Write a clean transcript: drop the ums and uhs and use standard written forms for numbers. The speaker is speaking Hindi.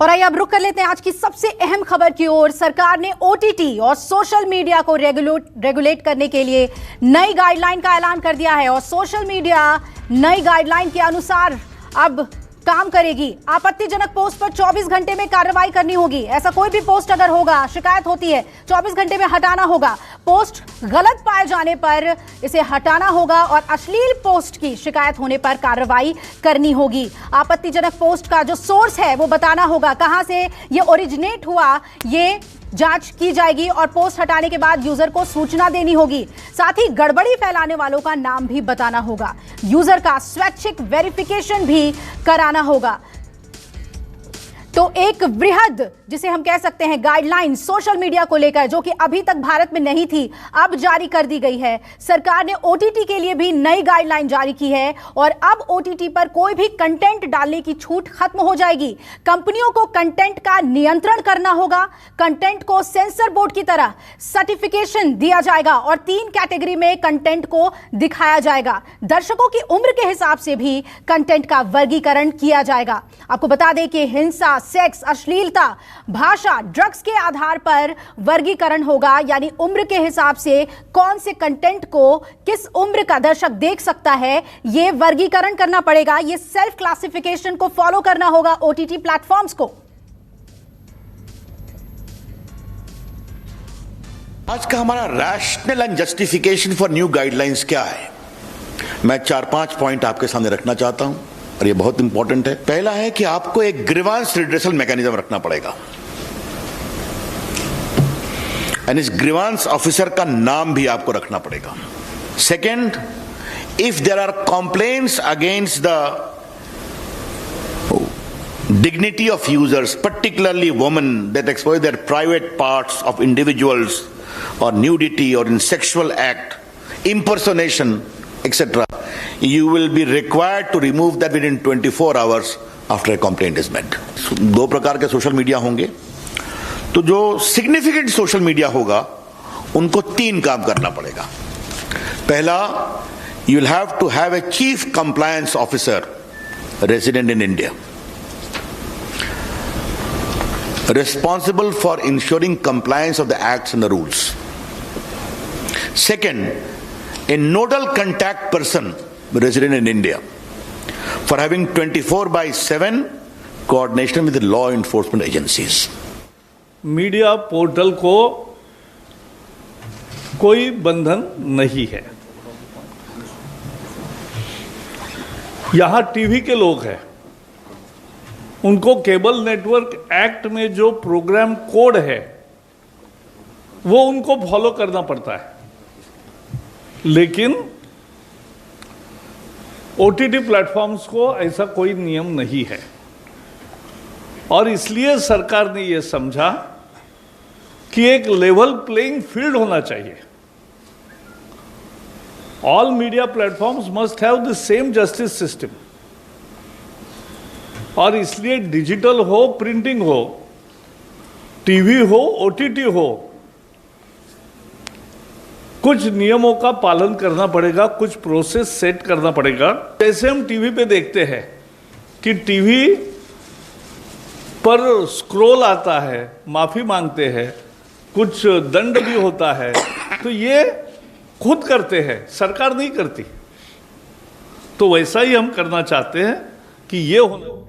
और आइए अब रुक कर लेते हैं आज की सबसे अहम खबर की ओर। सरकार ने ओटीटी और सोशल मीडिया को रेगुलेट करने के लिए नई गाइडलाइन का ऐलान कर दिया है और सोशल मीडिया नई गाइडलाइन के अनुसार अब काम करेगी। आपत्तिजनक पोस्ट पर 24 घंटे में कार्रवाई करनी होगी। ऐसा कोई भी पोस्ट अगर होगा, शिकायत होती है, 24 घंटे में हटाना होगा। पोस्ट गलत पाए जाने पर इसे हटाना होगा और अश्लील पोस्ट की शिकायत होने पर कार्रवाई करनी होगी। आपत्तिजनक पोस्ट का जो सोर्स है वो बताना होगा, कहां से ये ओरिजिनेट हुआ ये जांच की जाएगी और पोस्ट हटाने के बाद यूजर को सूचना देनी होगी। साथ ही गड़बड़ी फैलाने वालों का नाम भी बताना होगा। यूजर का स्वैच्छिक वेरिफिकेशन भी कराना होगा। तो एक वृहद, जिसे हम कह सकते हैं गाइडलाइन सोशल मीडिया को लेकर, जो कि अभी तक भारत में नहीं थी, अब जारी कर दी गई है। सरकार ने ओटीटी के लिए भी नई गाइडलाइन जारी की है और अब ओटीटी पर कोई भी कंटेंट डालने की छूट खत्म हो जाएगी। कंपनियों को कंटेंट का नियंत्रण करना होगा। कंटेंट को सेंसर बोर्ड की तरह सर्टिफिकेशन दिया जाएगा और 3 कैटेगरी में कंटेंट को दिखाया जाएगा। दर्शकों की उम्र के हिसाब से भी कंटेंट का वर्गीकरण किया जाएगा। आपको बता दें कि हिंसा, सेक्स, अश्लीलता, भाषा, ड्रग्स के आधार पर वर्गीकरण होगा, यानी उम्र के हिसाब से कौन से कंटेंट को किस उम्र का दर्शक देख सकता है, यह वर्गीकरण करना पड़ेगा। यह सेल्फ क्लासिफिकेशन को फॉलो करना होगा ओटीटी प्लेटफॉर्म्स को। आज का हमारा rational and justification for new guidelines क्या है, मैं 4-5 पॉइंट आपके सामने रखना चाहता हूं और ये बहुत इंपॉर्टेंट है। पहला है कि आपको एक ग्रीवांस रिड्रेसल मैकेनिज्म रखना पड़ेगा एंड इस ग्रीवांस ऑफिसर का नाम भी आपको रखना पड़ेगा। Second, if there are complaints against the dignity of users, particularly women, that expose their private parts of individuals or nudity or in sexual act, impersonation, etc., you will be required to remove that within 24 hours after a complaint is made. दो प्रकार के सोशल मीडिया होंगे, तो जो सिग्निफिकेंट सोशल मीडिया होगा उनको 3 काम करना पड़ेगा। पहला, you will have to have a chief compliance officer resident in India, responsible for ensuring compliance of the acts and the rules. Second, a nodal contact person resident in India for having 24/7 coordination with the law enforcement agencies. Media portal को कोई बंधन नहीं है। यहां टीवी के लोग हैं, उनको केबल नेटवर्क एक्ट में जो प्रोग्राम कोड है वो उनको फॉलो करना पड़ता है, लेकिन ओटीटी प्लेटफॉर्म्स को ऐसा कोई नियम नहीं है। और इसलिए सरकार ने ये समझा कि एक लेवल प्लेइंग फील्ड होना चाहिए। All media platforms must have the same justice system, और इसलिए डिजिटल हो, प्रिंटिंग हो, टीवी हो, ओटीटी हो, कुछ नियमों का पालन करना पड़ेगा, कुछ प्रोसेस सेट करना पड़ेगा। जैसे हम टीवी पे देखते हैं कि टीवी पर स्क्रॉल आता है, माफी मांगते हैं, कुछ दंड भी होता है, तो ये खुद करते हैं, सरकार नहीं करती। तो वैसा ही हम करना चाहते हैं कि ये होना